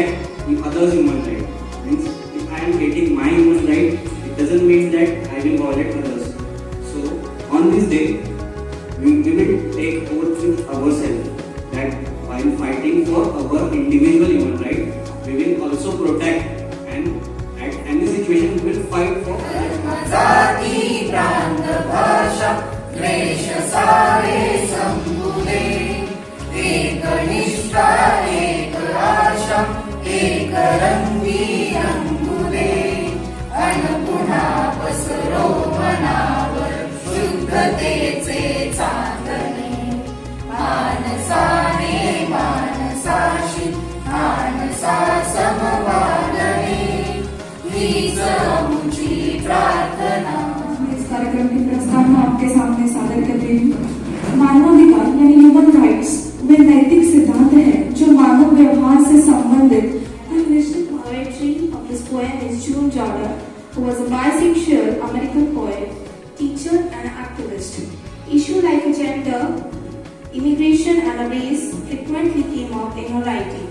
protect the others' human right. Means if I am getting my human right, it doesn't mean that I will violate others. So on this day, we will take oath with ourselves that while fighting for our individual human right, we will also protect and at any situation we will fight for others. जाती प्रांत भाषा द्वेष सारे संबुदे एक निष्ठा एक आशा एक रंगी अंगुदे अनपुन्हा पसरो मनावर शुद्धतेचे चांदणे मानसाने मानसाशी मानसा समवागणे हीच आमची प्रार्थना। इस कार्यक्रम की प्रस्तावना आपके सामने सादर करती हूँ। मानवाधिकार यानी ह्यूमन राइट्स वे नैतिक सिद्धांत हैं जो मानव व्यवहार से संबंधित। The Christian poetry of this poem is June Jordan, who was a bisexual American poet, teacher and activist. Issues like gender, immigration and race frequently came up in her writing.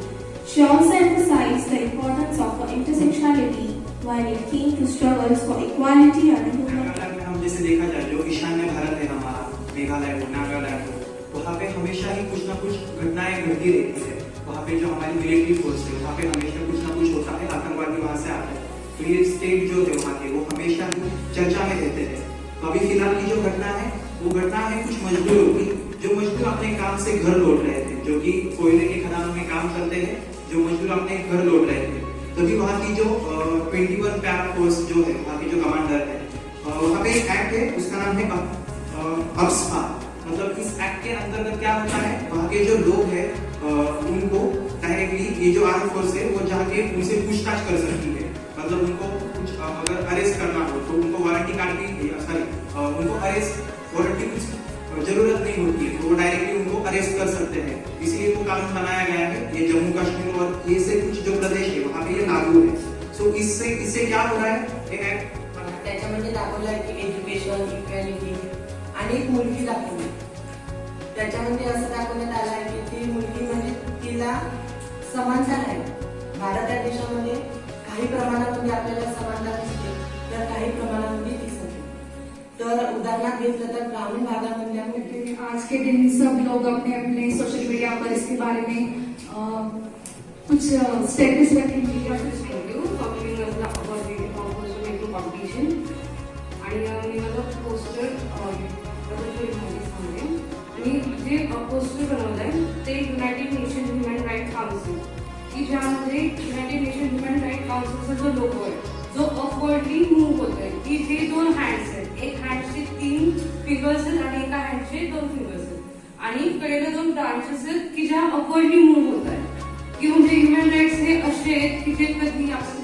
She also emphasized the importance of intersectionality when it came to struggles for equality and human rights. हम जैसे देखा जाए जो ईशान्य भारत है हमारा, मेघालय हो, नागालैंड हो, वहाँ पे हमेशा ही कुछ ना कुछ घटनाएं घटती रहती है। वहाँ पे जो हमारी मिलिट्री फोर्स है, वहाँ पे हमेशा कुछ ना कुछ होता है, आतंकवादी वहाँ से आते हैं। तो ये स्टेट जो है वहाँ के, वो हमेशा ही चर्चा में रहते हैं। तो अभी फिलहाल की जो घटना है, वो घटना है कुछ मजदूरों की, जो मजदूर अपने काम से घर लौट रहे थे, जो कि कोयले के खदानों में काम करते हैं, जो मजदूर अपने घर लौट रहे थे। तभी वहाँ की जो 21 पैरा फोर्स जो है, वहाँ के जो कमांडर है, वहाँ पे एक एक्ट है, उसका नाम है अब्सपा। मतलब इस एक्ट के अंतर्गत क्या होता है, वहाँ के जो लोग हैं उनको डायरेक्टली ये जो आर्म फोर्स है वो जाके उनसे पूछताछ कर सकती है। मतलब उनको कुछ अगर अरेस्ट करना हो तो उनको वारंटी कार्ड की उनको अरेस्ट वारंट की कुछ जरूरत नहीं होती है, तो वो डायरेक्टली उनको अरेस्ट कर सकते हैं। इसलिए वो कानून बनाया गया है। ये जम्मू कश्मीर और ये से कुछ जो प्रदेश है वहाँ पे ये लागू है। सो इससे क्या हो रहा है, ये एक्ट त्याच्यामध्ये दाखवलं आहे की एज्युकेशन इक्वॅलिटी आणि एक मुलगी दाखवली। त्याच्यामध्ये असं दाखवण्यात आलं आहे की ती मुलगी म्हणजे तिला समानता नाही। भारत या देशामध्ये काही प्रमाणामध्ये आपल्याला समानता दिसते, तर काही प्रमाणामध्ये दिसत नाही। तर उदाहरणार्थ घेतलं तर ग्रामीण भागामध्ये आज के दिन सब लोग अपने अपने सोशल मीडिया पर इसके बारे में कुछ स्टेटस रखेंगे या कुछ कॉम्पिटिशन आणि मी माझं पोस्टर आणि जे पोस्टर बनवलं आहे ते united nation human right council, की ज्यामध्ये युनायटेड नेशन ह्युमन राईट काउन्सिलचा जो लोगो आहे, जो अपवर्डली मूव्ह होतोय, की जे दोन हँड्स आहेत, एक हँडचे 3 फिंगर्स आहेत आणि एका हँडचे 2 फिंगर्स आहेत आणि कडेला 2 ब्रांचेस आहेत की ज्या अपवर्डली मूव्ह होत आहेत, की म्हणजे ह्युमन राईट्स हे असे आहेत की जे कधी आपण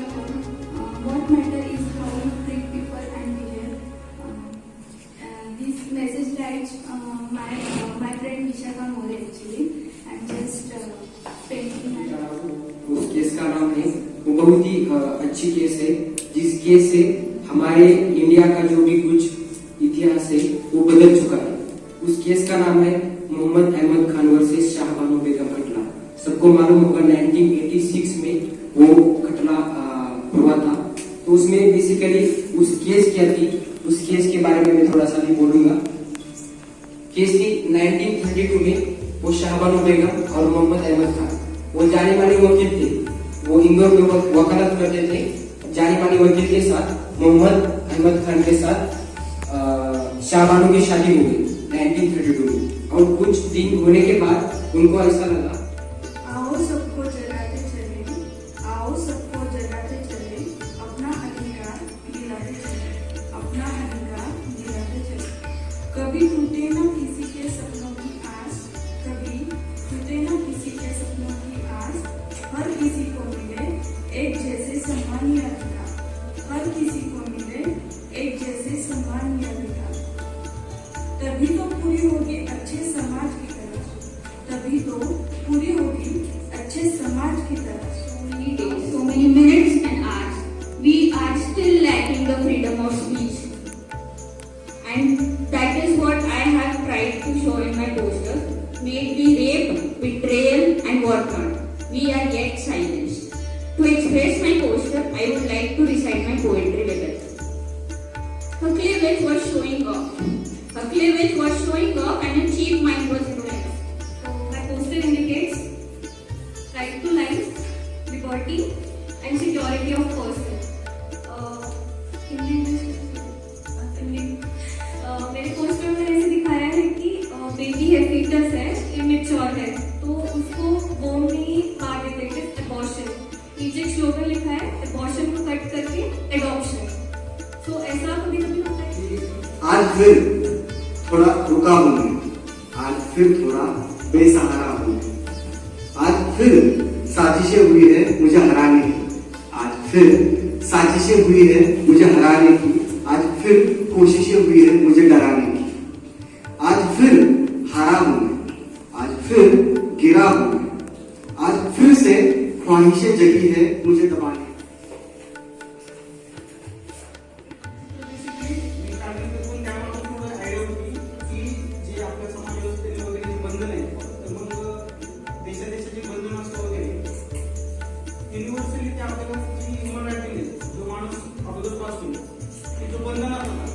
What matter is how you treat people and behave. This message writes my friend Vishaka More actually. I'm just painting. उस केस का नाम है, वो बहुत ही अच्छी केस है, जिस केस से हमारे इंडिया का जो भी कुछ इतिहास है वो बदल चुका है। उस केस का नाम है मोहम्मद अहमद खान वर्सेस शाहबानो बेगम खटला। सबको मालूम होगा 1986 में वो खटला हुआ था। तो उसमें बेसिकली उस केस क्या थी, उस केस के बारे में मैं थोड़ा सा भी बोलूंगा। केस थी 1932 में, वो शाहबानो बेगम और मोहम्मद अहमद खान, वो जाने माने वकील थे, वो इंदौर में वकालत करते थे। जाने माने वकील के साथ मोहम्मद अहमद खान के साथ शाहबानो की शादी हो गई 1932 में। और कुछ दिन होने के बाद उनको ऐसा लगा, आओ सबको जगाते चले, आओ सबको जगाते चले, अपना अधिकार दिलाते चले, अपना अधिकार दिलाते चले। कभी टूटे ना किसी के सपनों की आस, कभी टूटे ना किसी के सपनों की आस। हर किसी को मिले एक जैसे सम्मानीय अधिकार, हर किसी को मिले एक जैसे सम्मानीय अधिकार। तभी तो पूरी होगी अच्छे समाज की तरफ, तभी तो पूरी होगी अच्छे समाज की तरफ। So many minutes and hours, we are still lacking the freedom of speech, and that is what I have tried to show in my posters. May it be rape, betrayal, and whatnot. We are yet silenced. closer, I would like to recite my poetry with it. Her cleavage was showing off. Her cleavage was showing off and her cheap mind was relaxed. So my poster indicates right to life, liberty, and security of person. मेरे poster में ऐसे दिखाया है कि baby है, foetus है, immature है, तो उसको बोम में ही मार देते हैं, एबॉर्शन. नीचे एक स्लोगन लिखा है, एबॉर्शन को कट करके एडॉप्शन. तो ऐसा कभी कभी होता है. आज फिर थोड़ा रुका हूँ मैं, आज फिर थोड़ा बेसहारा हूँ. आज फिर साजिशें हुई है मुझे हराने की. आज फिर साजिशें हुई है मुझे हराने की. आज फिर कोशिशें हुई है मुझे डराने की. आज फिर हारा हूं मैं, आज फिर गिरा हूं मैं. आज फिर से ख्वाहिशें जगी है मुझे दबाने की. जे आपल्या समाज व्यवस्थेने वगैरे जे बंधन आहे, तर मग देशाचे बंधन असतं वगैरे युनिव्हर्सली ते आपल्याला जी ह्युमन राईट दिले, जो माणूस अगोदरपासून ते जो बंधनात होता,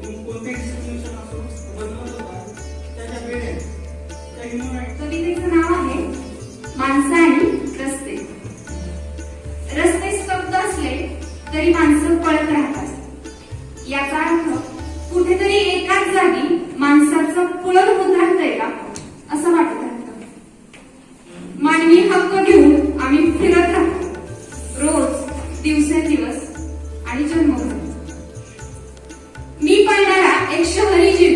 मग कोणतेही डिस्क्रिमिनेशन असो बंधनात होता, त्याच्या वेळे त्या ह्युमन राईट. कवितेचं नाव आहे माणसं आणि रस्ते. रस्ते स्तब्ध असले तरी माणसं पळत राहतात. याचा अर्थ कुठेतरी एकाच जागी माणसाचं पळ होत राहतंय का असं वाटत राहतं. मानवी हक्क घेऊन आम्ही फिरत राहतो रोज, दिवसेंदिवस आणि जन्मभर. मी पाळणारा एक शहरी जीव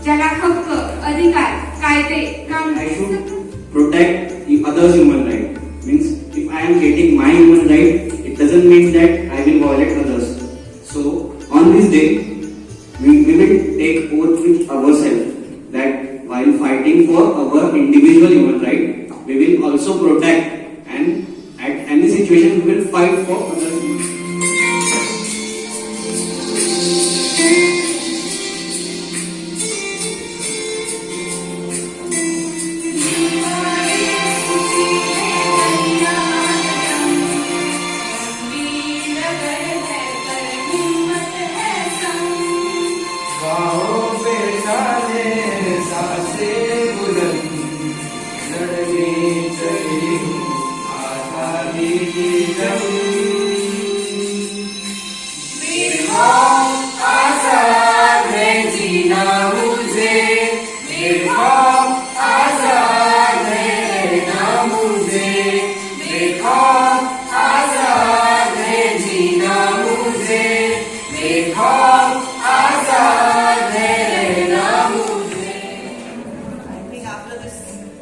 ज्याला हक्क, अधिकार, कायदे, I should protect the others' human right. Means if I am getting my human right, it doesn't mean that I will violate others. So on this day, we will take oath with ourselves that while fighting for our individual human right, we will also protect, and at any situation we will fight for others' human right.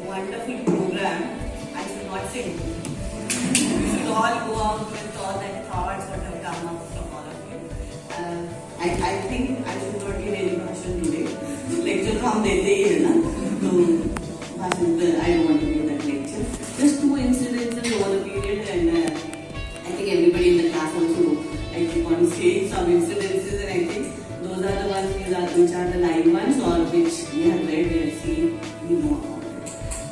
Wonderful program, I should not say it. We should all go out with all the thoughts that have come up from all of you. I think I should not give any भाषण today. Lecture तो हम देते ही है ना, तो भाषण I don't want to give that lecture. Just 2 incidents over the period, and I think everybody in the class also I want to say some incidences, and I think those are the ones which are the live ones or which we have read and seen, you know.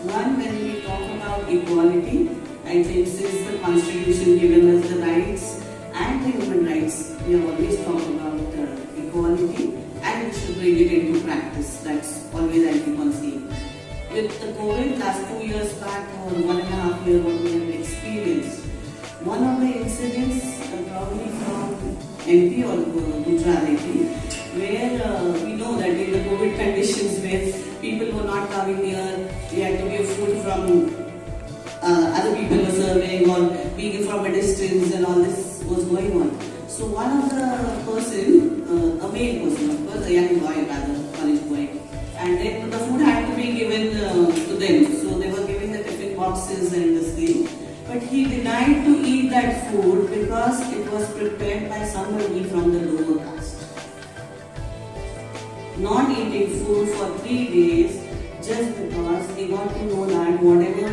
One, when we talk about equality, I think since the Constitution given us the rights and the human rights, we have always talked about equality, and we should bring it into practice. That's always I keep on saying. With the COVID last 2 years back or 1.5 years what we have experienced, one of the incidents probably from MP or Gujarati, where we know that in the COVID conditions where people were not coming near, we had to give food from other people were serving or being from a distance, and all this was going on. So one of the person, a male person of course, a young boy rather, college boy, and then the food had to be given to them. So they were giving the tiffin boxes and this thing. But he denied to eat that food because it was prepared by somebody from the lower caste. Not eating food for 3 days just because he got to know that whatever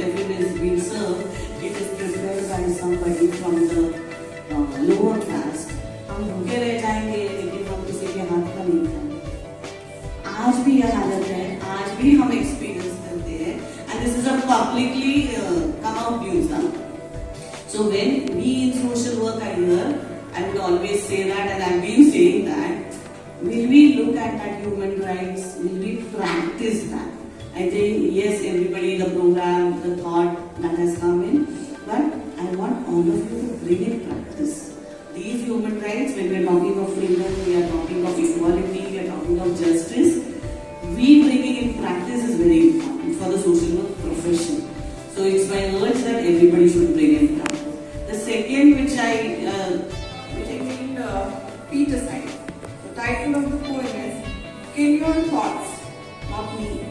tiffin is being served, it is prepared by somebody from the lower caste. हम भूखे रह जाएंगे लेकिन हम किसी के हाथ का नहीं खाएंगे. आज भी यह हालत है, आज भी हम एक्सपीरियंस करते हैं, and this is a publicly come out news. So when we in social work are here, I would always say that, and I've been saying that, will we look at that human rights? Will we practice that? I think yes, everybody, the program, the thought that has come in, but I want all of you to bring in practice. These human rights, when we are talking of freedom, we are talking of equality, we are talking of justice, we bringing in practice is very important for the social work profession. So it's my urge that everybody should bring in practice. The second, which I named Peter-side. The title of the poem is Kill Your Thoughts, Not Me.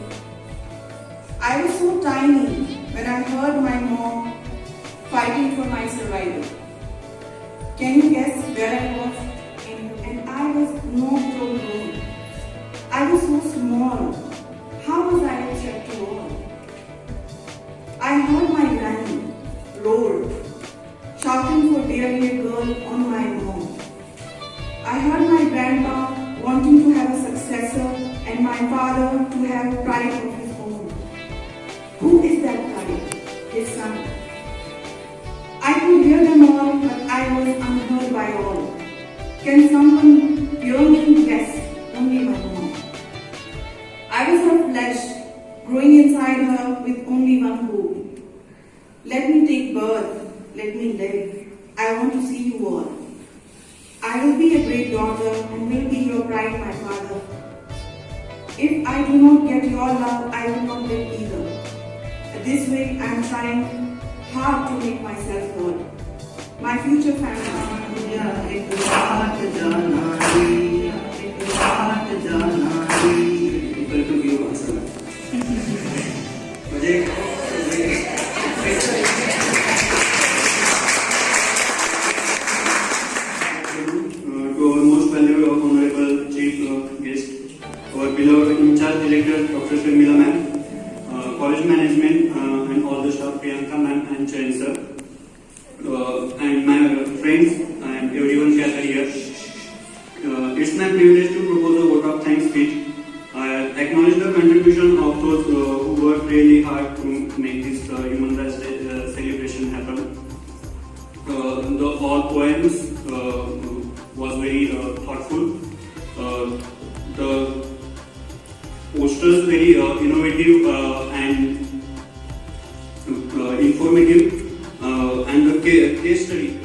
I was so tiny when I heard my mom fighting for my survival. Can you guess where I was? And I was not so grown. I was so small. How was I a threat to all? I heard my granny roar, shouting for bearing a girl on my mom. I heard my grandpa wanting to have a successor and my father to have pride of his own. Who is that pride? His son. I could hear them all, but I was unheard by all. Can someone hear me? Yes, only my mom. I was her flesh, growing inside her with only one hope. Let me take birth, let me live. I want to see you all. I will be a great daughter and will be your pride, my father. If I do not get your love, I will not live either. This way, I am trying hard to make myself heard. My future family. To our most valuable honorable chief guest, our beloved in-charge director, Dr. Sharmila ma'am, college management and all the staff, Priyanka ma'am and Charan sir, and my friends and everyone gathered here. It's my privilege to propose a vote of thanks speech. I acknowledge the contribution of those who worked really hard to make this Human Rights Day celebration happen. The all poems was very thoughtful. The posters very innovative and informative, and the case study